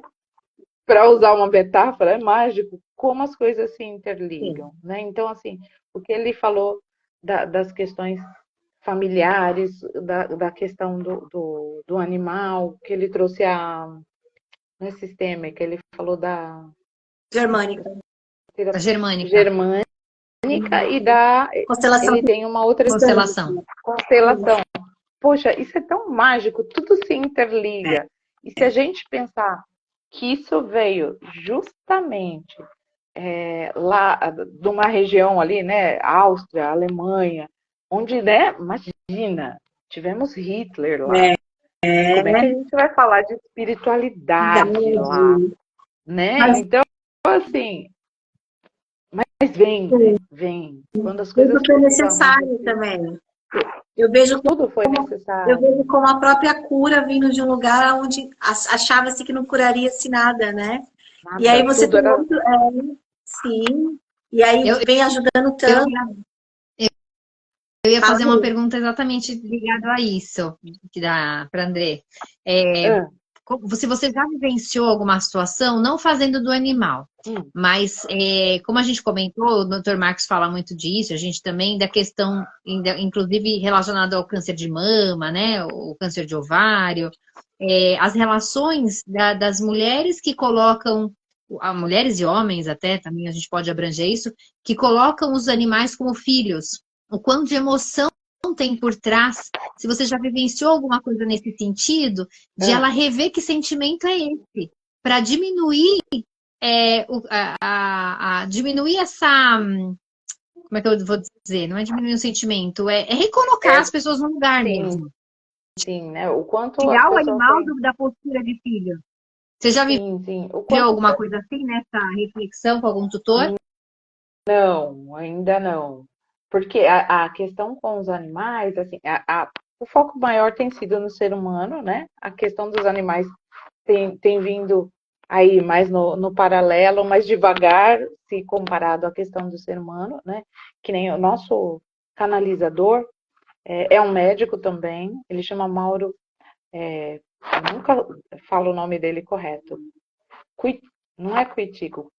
Para usar uma metáfora, é mágico como as coisas se interligam, né? Então, assim, o que ele falou das questões familiares, da questão do animal, que ele trouxe sistêmica, ele falou da germânica. Da germânica. E da constelação. Ele tem uma outra constelação. Poxa, isso é tão mágico, tudo se interliga. E se a gente pensar que isso veio justamente lá de uma região ali, né, Áustria, Alemanha, onde, né, imagina, tivemos Hitler lá. Como é que a gente vai falar de espiritualidade lá, né? Então, assim, mas vem. Quando as coisas foi necessário também. Eu vejo tudo foi necessário. Eu vejo como a própria cura vindo de um lugar onde achava-se que não curaria-se nada, né? Nada, e aí você tem era... muito... sim. E aí vem ajudando tanto. Eu ia fazer uma pergunta exatamente ligada a isso, para André. Ah, Se você já vivenciou alguma situação, não fazendo do animal, mas como a gente comentou, o Dr. Marcos fala muito disso, a gente também da questão, inclusive relacionada ao câncer de mama, né, o câncer de ovário, as relações das mulheres que colocam, mulheres e homens até, também a gente pode abranger isso, que colocam os animais como filhos, o quanto de emoção tem por trás, se você já vivenciou alguma coisa nesse sentido, de ela rever que sentimento é esse, para diminuir, diminuir essa, como é que eu vou dizer? Não é diminuir o sentimento, é recolocar as pessoas no lugar sim, mesmo. sim, né? O quanto as Tirar o pessoas animal têm... da postura de filho. Você já Sim, sim. O viveu quanto... alguma coisa assim, nessa reflexão com algum tutor? Não, ainda não. Porque a questão com os animais, assim, o foco maior tem sido no ser humano, né? A questão dos animais tem vindo aí mais no paralelo, mais devagar, se comparado à questão do ser humano, né? Que nem o nosso canalizador é um médico também, ele chama Mauro, eu nunca falo o nome dele correto. Não é Cuitico,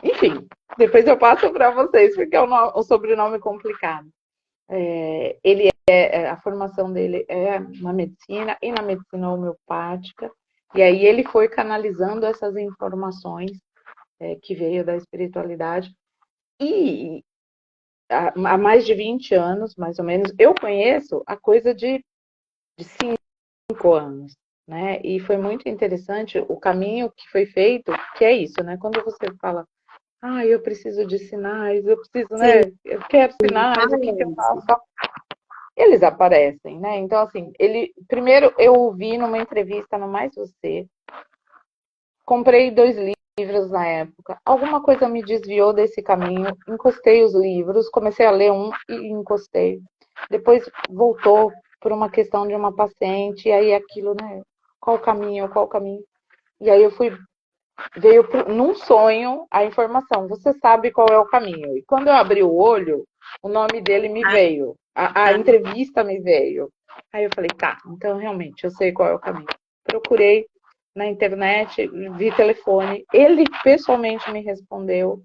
enfim, depois eu passo para vocês, porque é um sobrenome complicado. A formação dele é na medicina e na medicina homeopática, e aí ele foi canalizando essas informações que veio da espiritualidade, e há mais de 20 anos, mais ou menos, eu conheço a coisa de 5 anos, né? E foi muito interessante o caminho que foi feito, que é isso, né? Quando você fala, eu preciso de sinais, eu preciso, né? Eu quero sinais, o que eu faço? Eles aparecem, né? Então, assim, primeiro eu ouvi numa entrevista no Mais Você, comprei 2 livros na época, alguma coisa me desviou desse caminho, encostei os livros, comecei a ler um e encostei. Depois voltou por uma questão de uma paciente, e aí aquilo, né? Qual o caminho? E aí veio num sonho a informação, você sabe qual é o caminho. E quando eu abri o olho, o nome dele me veio, a entrevista me veio. Aí eu falei, tá, então realmente eu sei qual é o caminho. Procurei na internet, vi telefone, ele pessoalmente me respondeu,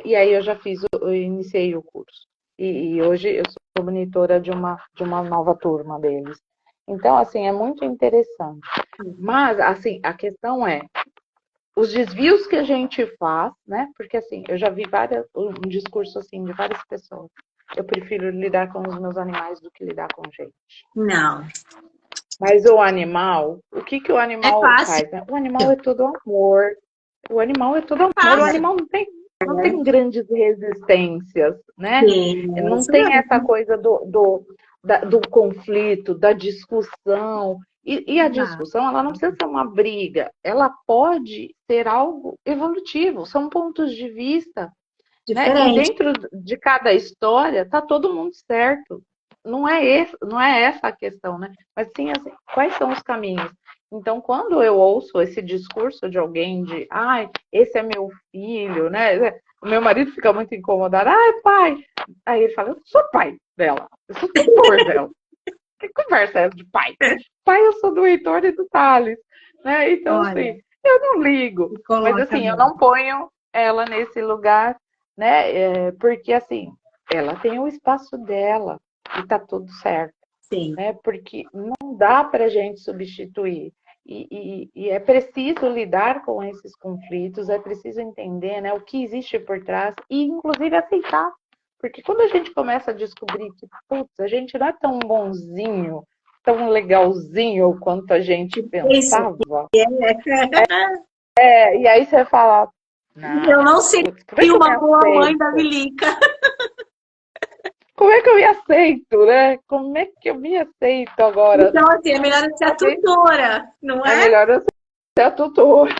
e aí eu iniciei o curso. E hoje eu sou monitora de uma nova turma deles. Então, assim, é muito interessante. Mas, assim, a questão é, os desvios que a gente faz, né? Porque assim, eu já vi um discurso assim de várias pessoas. Eu prefiro lidar com os meus animais do que lidar com gente. Não. Mas o animal, o que o animal fácil. faz? Né? O animal é todo amor. O animal é todo amor. O animal não tem grandes resistências, né? Sim, Não tem essa coisa do conflito, da discussão. E a discussão, ela não precisa ser uma briga, ela pode ser algo evolutivo, são pontos de vista, né? E diferente. dentro de cada história, tá todo mundo certo. Não é essa a questão, né? Mas sim, assim, quais são os caminhos? Então, quando eu ouço esse discurso de alguém de, esse é meu filho, né? O meu marido fica muito incomodado, pai. Aí ele fala, eu sou pai dela, eu sou tutor dela. Que conversa é essa de pai? Pai, eu sou do Heitor e do Thales, né? Então, Olha, assim, eu não ligo. Mas, assim, eu não ponho ela nesse lugar, né? Porque, assim, ela tem o espaço dela e tá tudo certo, sim. né? Porque não dá pra gente substituir. E é preciso lidar com esses conflitos, é preciso entender, né, o que existe por trás e, inclusive, aceitar. Porque quando a gente começa a descobrir que, putz, a gente não é tão bonzinho, tão legalzinho quanto a gente Isso. pensava, É. e aí você fala, Eu não, não putz, como é seria que eu me uma boa mãe da aceito? Milica. Como é que eu me aceito, né? Como é que eu me aceito agora? Então, assim, é melhor eu ser a Talvez tutora, não é é? melhor eu ser a tutora,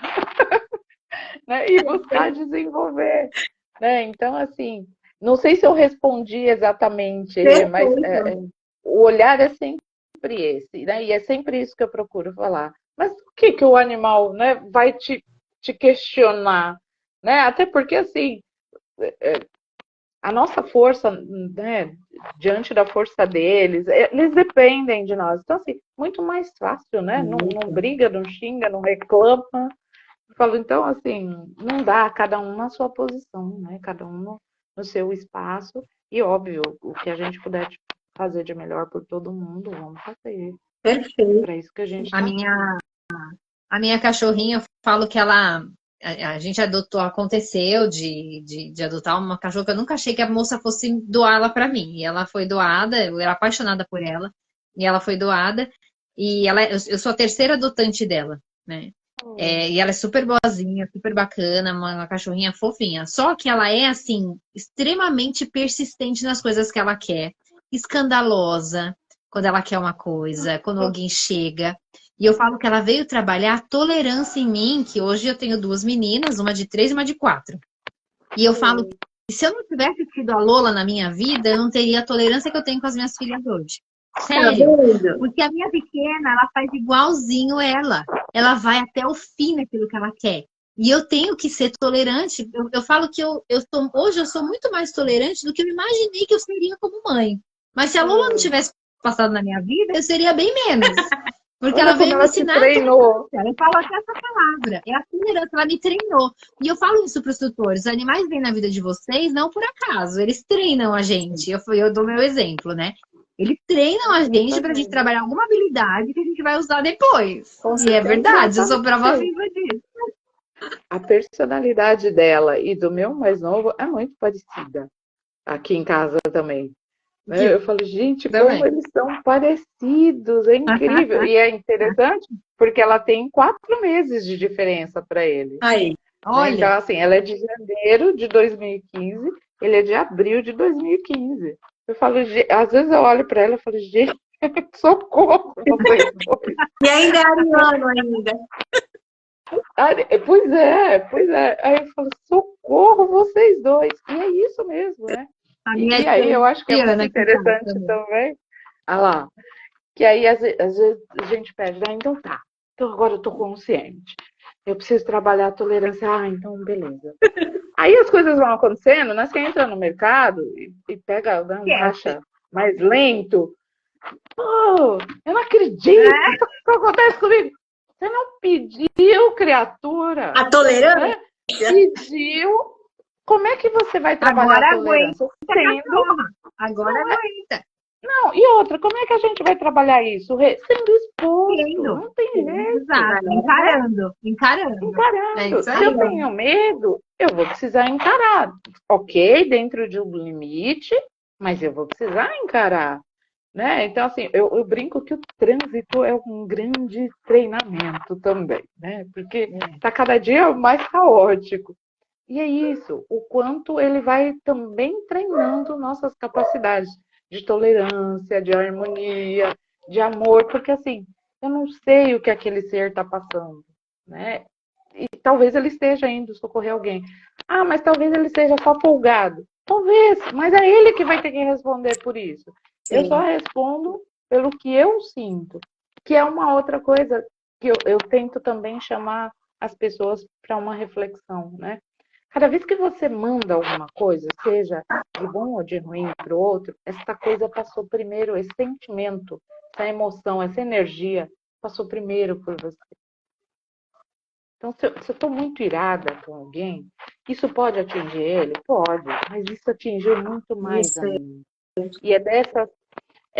né? E buscar desenvolver, né? Então, assim, não sei se eu respondi exatamente, mas Perfeito. o olhar é sempre esse, né? E é sempre isso que eu procuro falar. Mas o que o animal, né, vai te questionar, né? Até porque, assim, a nossa força, né, diante da força deles, eles dependem de nós. Então, assim, muito mais fácil, né? Não briga, não xinga, não reclama. Eu falo, então, assim, não dá, cada um na sua posição, né? Cada um no seu espaço. E, óbvio, o que a gente puder fazer de melhor por todo mundo, vamos fazer. Perfeito. Para isso que a gente A tá. a minha cachorrinha, eu falo que ela. A gente adotou, aconteceu de adotar uma cachorra que eu nunca achei que a moça fosse doar ela para mim. E ela foi doada, eu era apaixonada por ela, e ela foi doada. E eu sou a terceira adotante dela, né? E ela é super boazinha, super bacana, uma cachorrinha fofinha. Só que ela é, assim, extremamente persistente nas coisas que ela quer, escandalosa quando ela quer uma coisa, quando alguém chega. E eu falo que ela veio trabalhar a tolerância em mim, que hoje eu tenho duas meninas, uma de 3 e uma de 4. E eu falo que se eu não tivesse tido a Lola na minha vida, eu não teria a tolerância que eu tenho com as minhas filhas hoje. Tá Sério. vendo? Porque a minha pequena, ela faz igualzinho ela. Ela vai até o fim naquilo que ela quer. E eu tenho que ser tolerante. Eu falo que hoje eu sou muito mais tolerante do que eu imaginei que eu seria como mãe. Mas se a Lola não tivesse passado na minha vida, eu seria bem menos. Porque Olha ela como veio me ela te ensinar a treinou. tolerância. Eu falo até essa palavra. É a tolerância, ela me treinou. E eu falo isso para os tutores. Os animais vêm na vida de vocês não por acaso. Eles treinam a gente. Eu dou meu exemplo, né? Eles treinam a gente para a gente trabalhar alguma habilidade que a gente vai usar depois. E é verdade, eu sou prova viva disso. A personalidade dela e do meu mais novo é muito parecida. Aqui em casa também. Né? Eu falo, gente, como eles são parecidos, é incrível. E é interessante porque ela tem 4 meses de diferença para ele. Aí. Olha. Então, assim, ela é de janeiro de 2015, ele é de abril de 2015. Eu falo, às vezes eu olho para ela e falo, gente, socorro, vocês dois. E ainda é ariano ainda. Pois é. Aí eu falo, socorro, vocês dois. E é isso mesmo, né? E aí eu acho que é muito interessante também. Olha lá. Que aí às vezes a gente pede, então tá. Então agora eu tô consciente. Eu preciso trabalhar a tolerância. Então beleza. Aí as coisas vão acontecendo, né? Você entra no mercado e pega um caixa mais lento. Pô, eu não acredito. O que acontece comigo? Você não pediu, criatura. A tolerância? Né? Pediu. Como é que você vai trabalhar agora a tolerância? Agora aguenta. Não, e outra, como é que a gente vai trabalhar isso? Sendo exposto. Não tem jeito. Exato, encarando. Se eu tenho medo, eu vou precisar encarar. Ok, dentro de um limite, mas eu vou precisar encarar. Né? Então, assim, eu brinco que o trânsito é um grande treinamento também, né? Porque está cada dia mais caótico. E é isso, o quanto ele vai também treinando nossas capacidades de tolerância, de harmonia, de amor, porque assim, eu não sei o que aquele ser está passando, né? E talvez ele esteja indo socorrer alguém. Mas talvez ele esteja só folgado. Talvez, mas é ele que vai ter que responder por isso. Sim. Eu só respondo pelo que eu sinto, que é uma outra coisa que eu tento também chamar as pessoas para uma reflexão, né? Cada vez que você manda alguma coisa, seja de bom ou de ruim para o outro, essa coisa passou primeiro, esse sentimento, essa emoção, essa energia passou primeiro por você. Então, se eu estou muito irada com alguém, isso pode atingir ele? Pode, mas isso atingiu muito mais a mim. E é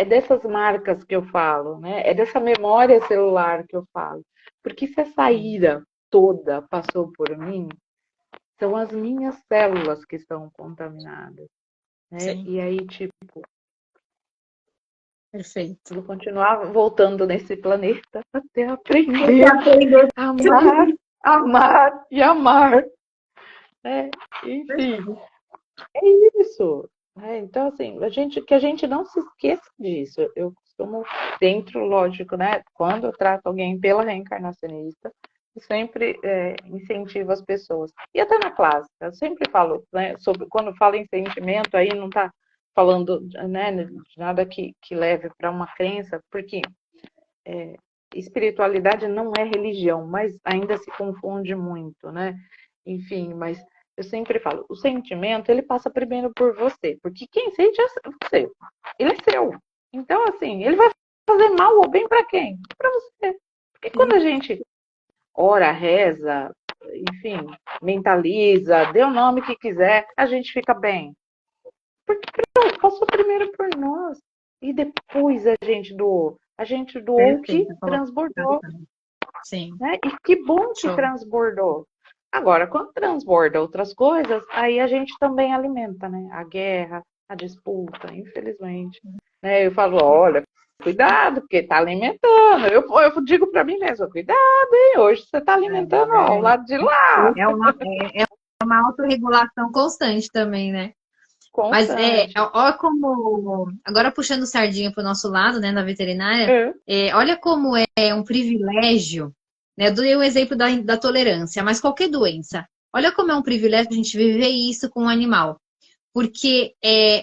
dessas marcas que eu falo, né? É dessa memória celular que eu falo. Porque se essa ira toda passou por mim, são as minhas células que estão contaminadas. Né? E aí, tipo... Perfeito. Vou continuar voltando nesse planeta até aprender a amar e amar. Enfim, é isso. Então, assim, que a gente não se esqueça disso. Eu costumo, dentro, lógico, né? Quando eu trato alguém pela reencarnacionista, eu sempre incentivo as pessoas. E até na clássica, eu sempre falo, né, sobre quando falo em sentimento, aí não está falando, né, de nada que leve para uma crença, porque espiritualidade não é religião, mas ainda se confunde muito, né? Enfim, mas eu sempre falo, o sentimento, ele passa primeiro por você, porque quem sente é você, ele é seu. Então, assim, ele vai fazer mal ou bem para quem? Para você. Porque quando a gente ora, reza, enfim, mentaliza, dê o nome que quiser, a gente fica bem. Porque passou primeiro por nós. E depois a gente doou. A gente doou o que transbordou. Sim. Né? E que bom que transbordou. Agora, quando transborda outras coisas, aí a gente também alimenta, né? A guerra, a disputa, infelizmente. Né? Eu falo, olha, cuidado, porque tá alimentando. Eu digo para mim mesma, cuidado, hein? Hoje você tá alimentando ao lado de lá. É uma autorregulação constante também, né? Mas olha como, agora puxando sardinha para o nosso lado, né, na veterinária, olha como é um privilégio, né? Eu dei o exemplo da tolerância, mas qualquer doença, olha como é um privilégio a gente viver isso com o animal. Porque,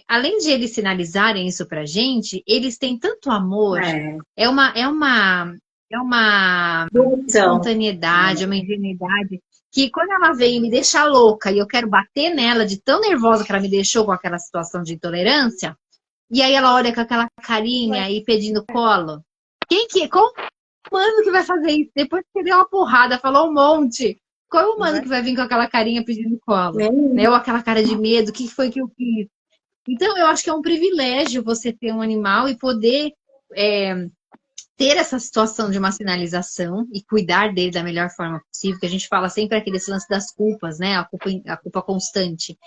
além de eles sinalizarem isso pra gente, eles têm tanto amor, é uma espontaneidade, uma ingenuidade, que quando ela vem e me deixa louca e eu quero bater nela de tão nervosa que ela me deixou com aquela situação de intolerância, e aí ela olha com aquela carinha aí pedindo colo. Qual humano que vai fazer isso? Depois que você deu uma porrada, falou um monte. Qual é o humano que vai vir com aquela carinha pedindo colo? Né? Ou aquela cara de medo, o que foi que eu fiz? Então, eu acho que é um privilégio você ter um animal e poder ter essa situação de uma sinalização e cuidar dele da melhor forma possível, que a gente fala sempre aquele lance das culpas, né? A culpa constante.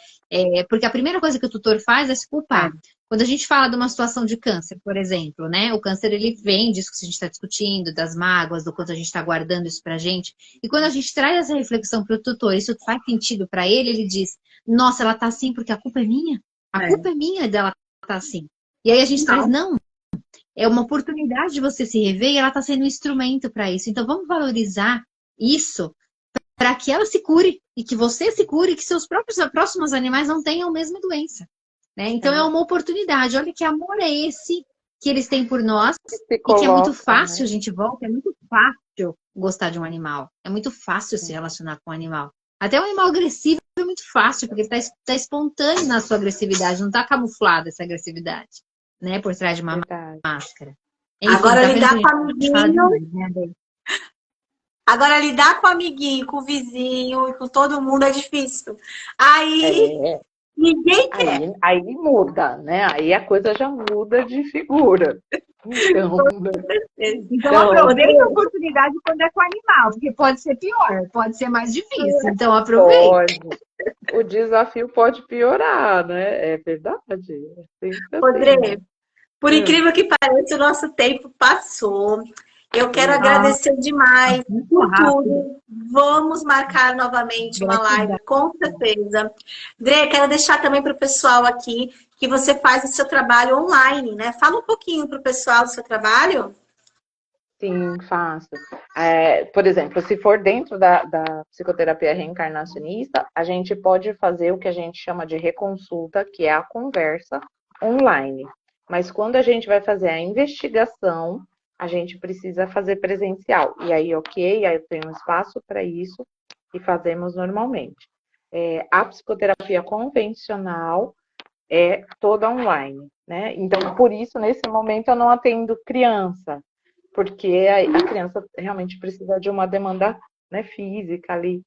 Porque a primeira coisa que o tutor faz é se culpar. Quando a gente fala de uma situação de câncer, por exemplo, né? O câncer, ele vem disso que a gente está discutindo, das mágoas, do quanto a gente está guardando isso pra gente. E quando a gente traz essa reflexão para o tutor, isso faz sentido para ele, ele diz, nossa, ela tá assim porque a culpa é minha. A culpa é minha dela tá assim. E aí a gente traz, não. É uma oportunidade de você se rever e ela está sendo um instrumento para isso. Então, vamos valorizar isso para que ela se cure e que você se cure e que seus próximos animais não tenham a mesma doença. Né? Então, é uma oportunidade. Olha que amor é esse que eles têm por nós e que é muito fácil, a gente volta, é muito fácil gostar de um animal. É muito fácil se relacionar com um animal. Até um animal agressivo é muito fácil, porque ele está espontâneo na sua agressividade, não está camuflada essa agressividade. Né, por trás de uma máscara. Enfim, agora lidar com o amiguinho. Agora lidar com o amiguinho, com o vizinho e com todo mundo é difícil. Aí ninguém quer. Aí muda, né? Aí a coisa já muda de figura. Então aproveite a oportunidade quando é com animal, porque pode ser pior, pode ser mais difícil. Então aproveite. O desafio pode piorar, né? É verdade. Rodrigo, por incrível que pareça, o nosso tempo passou. Eu quero agradecer demais por tudo. Vamos marcar novamente uma live, com certeza. Dre, quero deixar também para o pessoal aqui que você faz o seu trabalho online, né? Fala um pouquinho para o pessoal do seu trabalho. Sim, faço. Por exemplo, se for dentro da psicoterapia reencarnacionista, a gente pode fazer o que a gente chama de reconsulta, que é a conversa online. Mas quando a gente vai fazer a investigação, a gente precisa fazer presencial. E aí, aí eu tenho um espaço para isso e fazemos normalmente. A psicoterapia convencional é toda online, né? Então, por isso, nesse momento, eu não atendo criança, porque a criança realmente precisa de uma demanda, né, física ali,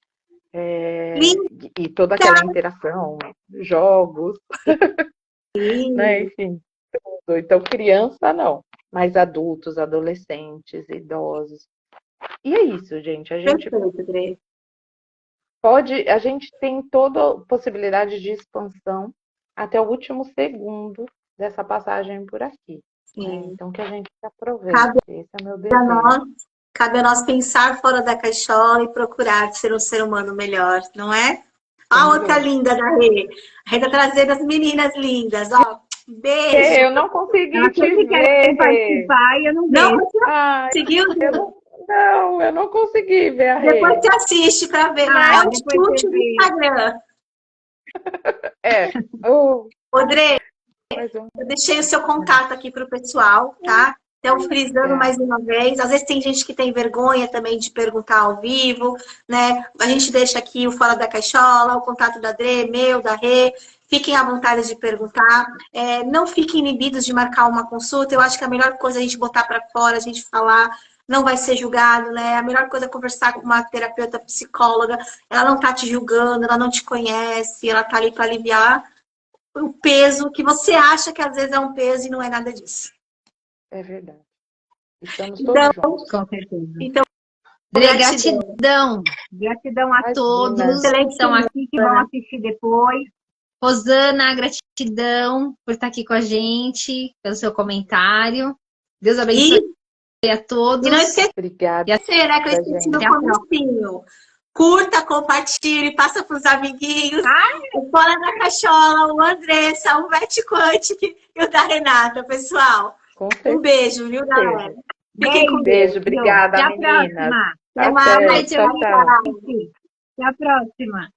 e toda aquela interação, jogos, né, enfim. Então, criança não, mas adultos, adolescentes, idosos. E é isso, gente. A gente a gente tem toda a possibilidade de expansão até o último segundo dessa passagem por aqui. Né? Então, que a gente aproveite. Esse é meu desejo. Cabe a nós pensar fora da caixola e procurar ser um ser humano melhor, não é? A outra linda da Rê. A Rê tá trazendo as meninas lindas, ó. Beijo. Eu não consegui te ver. Participar e eu não vejo. Não conseguiu? Não, eu não consegui ver a Rê. Depois você assiste para ver. É o chute do Instagram. Rodrigo, eu deixei o seu contato aqui para o pessoal, tá? Então, frisando mais uma vez, às vezes tem gente que tem vergonha também de perguntar ao vivo, né? A gente deixa aqui o Fora da Caixola, o contato da Dre, meu, da Rê. Fiquem à vontade de perguntar. Não fiquem inibidos de marcar uma consulta. Eu acho que a melhor coisa é a gente botar para fora, a gente falar, não vai ser julgado, né? A melhor coisa é conversar com uma terapeuta psicóloga. Ela não tá te julgando, ela não te conhece, ela tá ali para aliviar o peso que você acha que às vezes é um peso e não é nada disso. É verdade. Estamos todos juntos. Com certeza. Então, gratidão. Gratidão a todos que estão aqui, que vão assistir depois. Rosana, gratidão por estar aqui com a gente, pelo seu comentário. Deus abençoe a todos. E não esqueça, Obrigada. né, que eu esqueci no comecinho. Curta, compartilhe, passa para os amiguinhos. O Fora da Caixola, o Andressa, o Vete Quantic e o da Renata, pessoal. Um beijo, viu, galera? Fiquem com beijo. Obrigada, meninas. Até a próxima. Até a próxima.